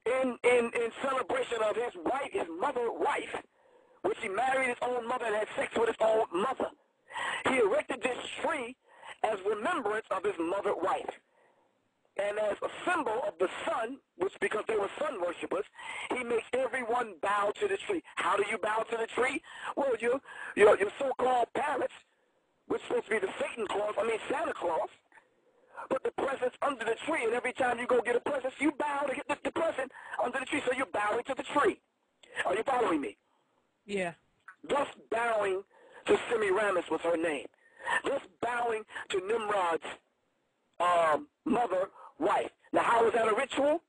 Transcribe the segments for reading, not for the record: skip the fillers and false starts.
in celebration of his wife, which he married his own mother and had sex with his own mother. He erected this tree as remembrance of his mother wife. And as a symbol of the sun, which because they were sun worshippers, he makes everyone bow to the tree. How do you bow to the tree? Well, your so-called parents, which is supposed to be the Santa Claus, put the presents under the tree, and every time you go get a present, you bow to get the present under the tree, so you're bowing to the tree. Are you following me? Yeah. Thus bowing to Semiramis was her name. Thus bowing to Nimrod's mother, wife. Now, how is that a ritual?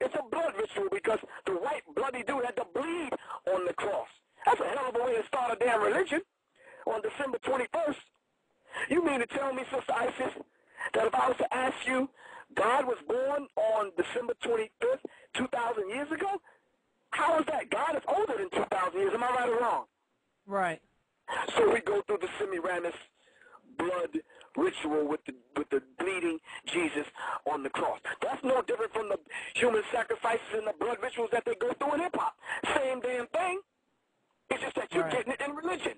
It's a blood ritual because the white bloody dude had to bleed on the cross. That's a hell of a way to start a damn religion on December 21st. You mean to tell me, Sister Isis, that if I was to ask you, God was born on December 25th, 2,000 years ago? How is that? God is older than 2,000 years. Am I right or wrong? Right. So we go through the Semiramis blood ritual with the bleeding Jesus on the cross. That's no different from the human sacrifices and the blood rituals that they go through in hip-hop. Same damn thing. It's just that you're getting it in religion.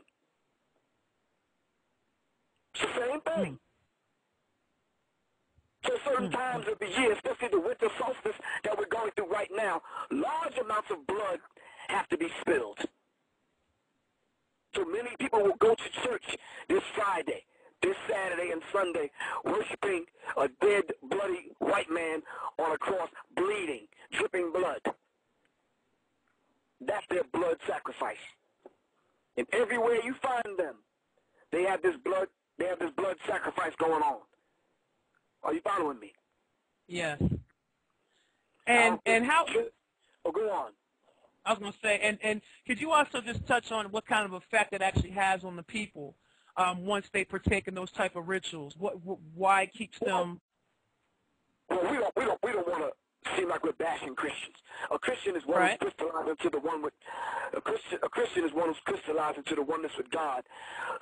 It's the same thing. So certain times of the year, especially the winter solstice that we're going through right now, large amounts of blood have to be spilled. So many people will go to church this Friday, this Saturday and Sunday, worshiping a dead, bloody white man on a cross, bleeding, dripping blood. That's their blood sacrifice. And everywhere you find them, they have this blood sacrifice going on. Are you following me? Yes. And how? Oh, go on. I was going to say, and could you also just touch on what kind of effect it actually has on the people once they partake in those type of rituals? Why it keeps them? Well, we don't want to seem like we're bashing Christians. A Christian is one who's crystallized into the one with a Christian is one who's crystallized into the oneness with God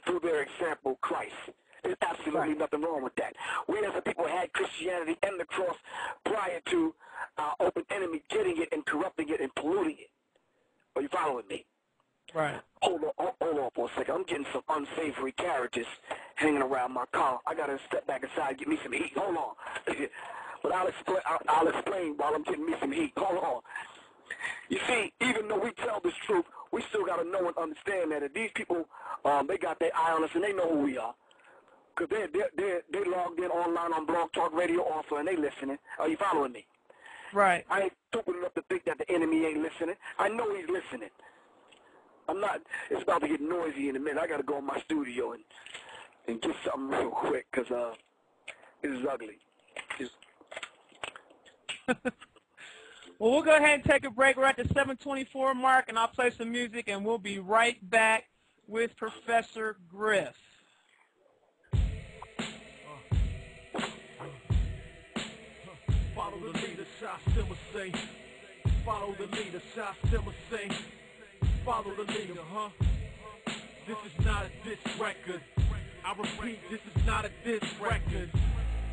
through their example, Christ. There's absolutely nothing wrong with that. We as a people had Christianity and the cross prior to our open enemy getting it and corrupting it and polluting it. Are you following me? Right. Hold on for a second. I'm getting some unsavory characters hanging around my car. I got to step back inside and get me some heat. Hold on. But I'll explain while I'm getting me some heat. Hold on. You see, even though we tell this truth, we still got to know and understand that if these people, they got their eye on us and they know who we are. Because they logged in online on Blog Talk Radio also, and they listening. Are you following me? Right. I ain't stupid enough to think that the enemy ain't listening. I know he's listening. I'm not. It's about to get noisy in a minute. I got to go in my studio and get something real quick because this is ugly. Well, we'll go ahead and take a break. We're at the 7:24 mark, and I'll play some music, and we'll be right back with Professor Griff. Follow the leader, shot simmer sing. Follow the leader, shot simmer sing. Follow the leader, huh? This is not a diss record. I repeat, this is not a diss record.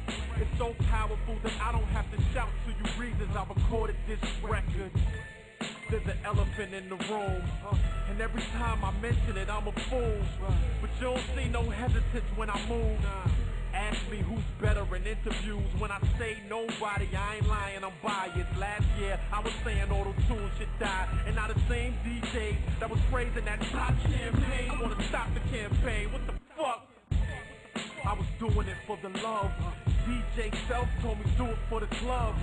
It's so powerful that I don't have to shout to you reasons I recorded this record. There's an elephant in the room, and every time I mention it, I'm a fool. But you don't see no hesitance when I move. Ask me who's better in interviews. When I say nobody, I ain't lying, I'm biased. Last year, I was saying auto-tune should die. And now the same DJ that was praising that stop champagne wanna stop the campaign. What the fuck? I was doing it for the love. DJ Self told me do it for the club.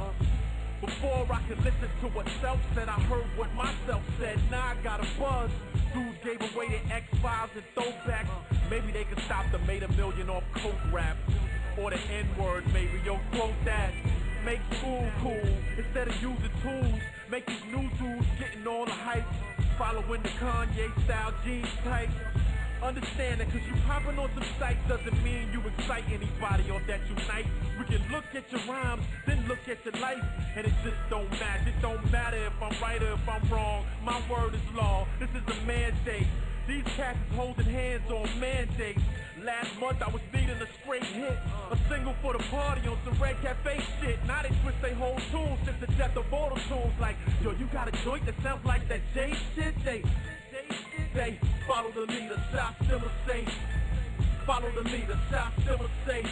Before I could listen to what Self said, I heard what myself said. Now I got a buzz. Dudes gave away their X-Files and throwbacks. Maybe they could stop the made a million off coke rap. Or the N-word, maybe, yo, quote that. Make school cool, instead of using tools. Make these new dudes getting all the hype. Following the Kanye style jeans type. Understand that cause you popping on some sites doesn't mean you excite anybody or that you nice. We can look at your rhymes, then look at your life, and it just don't match. It don't matter if I'm right or if I'm wrong. My word is law, this is a mandate. These cats is holding hands on mandates. Last month I was needing a straight hit, a single for the party on some Red Cafe shit. Now they switch they whole tunes since the death of auto tunes. Like, yo, you got a joint that sounds like that J shit? They follow the leader, South Simmer say. Follow the leader, South Simmer say.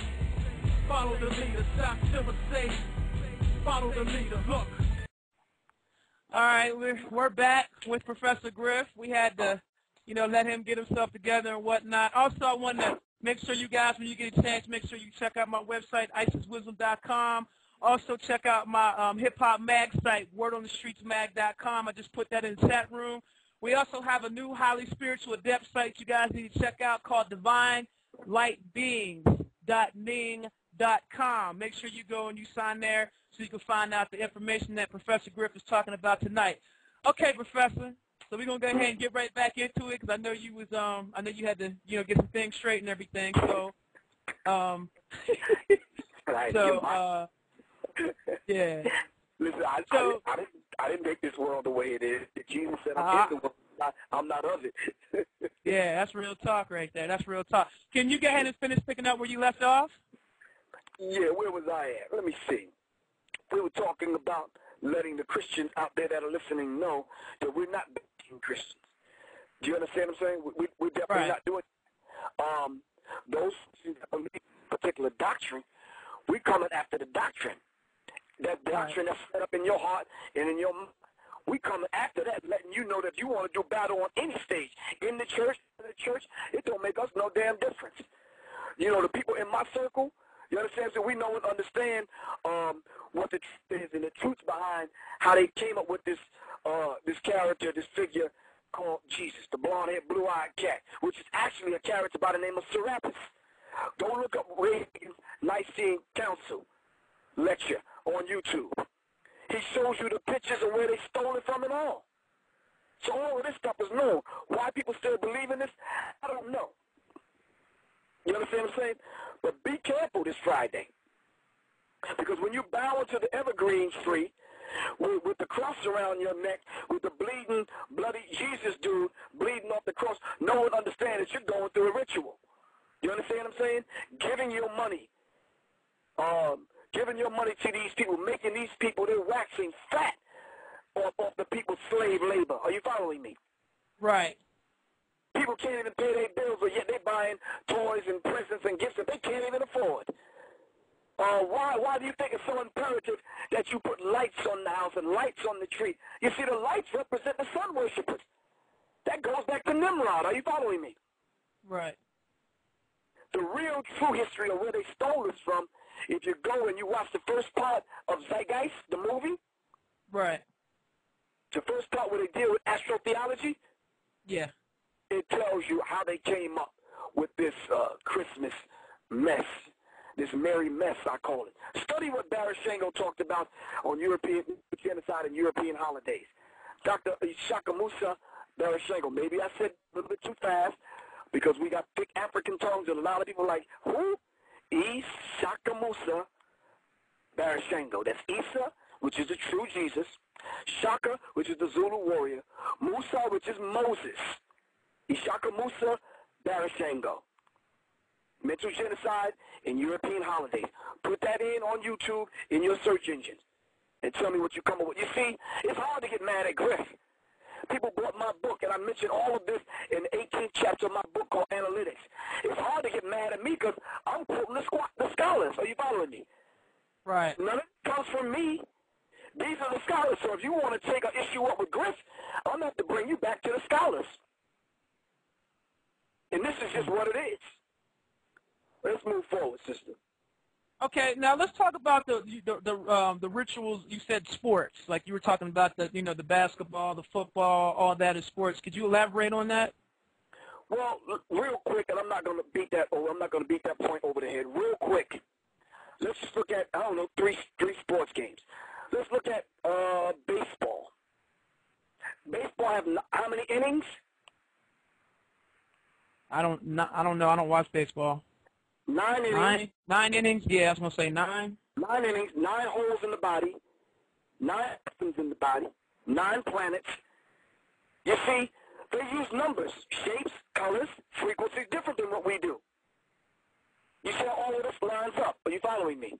Follow the leader, South Simmer say. Follow the leader, look. All right, we're back with Professor Griff. We had to, let him get himself together and whatnot. Also, I want to make sure you guys, when you get a chance, make sure you check out my website, isiswisdom.com. Also, check out my hip-hop mag site, wordonthestreetsmag.com. I just put that in the chat room. We also have a new highly spiritual adept site you guys need to check out called divinelightbeings.ning.com. Make sure you go and you sign there so you can find out the information that Professor Griff is talking about tonight. Okay, Professor. So we're gonna go ahead and get right back into it because I know you was I know you had to get some things straight and everything. So yeah. Listen, I didn't make this world the way it is. Jesus said I'm in the world. I'm not of it. Yeah, that's real talk right there. That's real talk. Can you go ahead and finish picking up where you left off? Yeah, where was I at? Let me see. We were talking about letting the Christians out there that are listening know that we're not being Christians. Do you understand what I'm saying? We're definitely not doing those that believe a particular doctrine, we're coming after the doctrine. That doctrine that's set up in your heart and in your mind. We coming after that, letting you know that you want to do battle on any stage, in the church, it don't make us no damn difference. The people in my circle, you understand? So we know and understand what the truth is and the truth behind how they came up with this character, this figure called Jesus, the blonde-haired, blue-eyed cat, which is actually a character by the name of Serapis. Go look up Reagan's Nicene Council lecture on YouTube. He shows you the pictures of where they stole it from and all. So all of this stuff is known. Why people still believe in this, I don't know. You understand what I'm saying? But be careful this Friday. Because when you bow into the evergreen tree with the cross around your neck, with the bleeding, bloody Jesus dude bleeding off the cross, no one understands that you're going through a ritual. You understand what I'm saying? Giving your money to these people, making these people, they're waxing fat off the people's slave labor. Are you following me? Right. People can't even pay their bills, but yet they're buying toys and presents and gifts that they can't even afford. Why do you think it's so imperative that you put lights on the house and lights on the tree? You see, the lights represent the sun worshipers. That goes back to Nimrod. Are you following me? Right. The real true history of where they stole this from, if you go and you watch the first part of Zeitgeist, the movie. Right. The first part where they deal with astrotheology. Yeah. It tells you how they came up with this Christmas mess, this merry mess, I call it. Study what Barashango talked about on European genocide and European holidays. Dr. Shaka Musa Barashango. Maybe I said a little bit too fast because we got thick African tongues and a lot of people are like, who? Shaka Musa Barashango. That's Isa, which is the true Jesus. Shaka, which is the Zulu warrior. Musa, which is Moses. Ishaka Musa Barashango. Mental genocide and European holidays. Put that in on YouTube in your search engines and tell me what you come up with. You see, it's hard to get mad at Griff. People bought my book, and I mentioned all of this in the 18th chapter of my book called Analytics. It's hard to get mad at me because I'm quoting the scholars. Are you following me? Right. None of it comes from me. These are the scholars. So if you want to take an issue up with Griff, I'm going to have to bring you back to the scholars. And this is just what it is. Let's move forward, sister. Okay, now let's talk about the rituals. You said sports, like you were talking about the the basketball, the football, all that is sports. Could you elaborate on that? Well, real quick, and I'm not going to beat that point over the head. Real quick, let's just look at three sports games. Let's look at baseball. Baseball have how many innings? I don't know. I don't watch baseball. 9 innings. Nine innings? Yeah, I was going to say 9. 9 innings, 9 holes in the body, 9 atoms in the body, 9 planets. You see, they use numbers, shapes, colors, frequencies, different than what we do. You see how all of this lines up? Are you following me?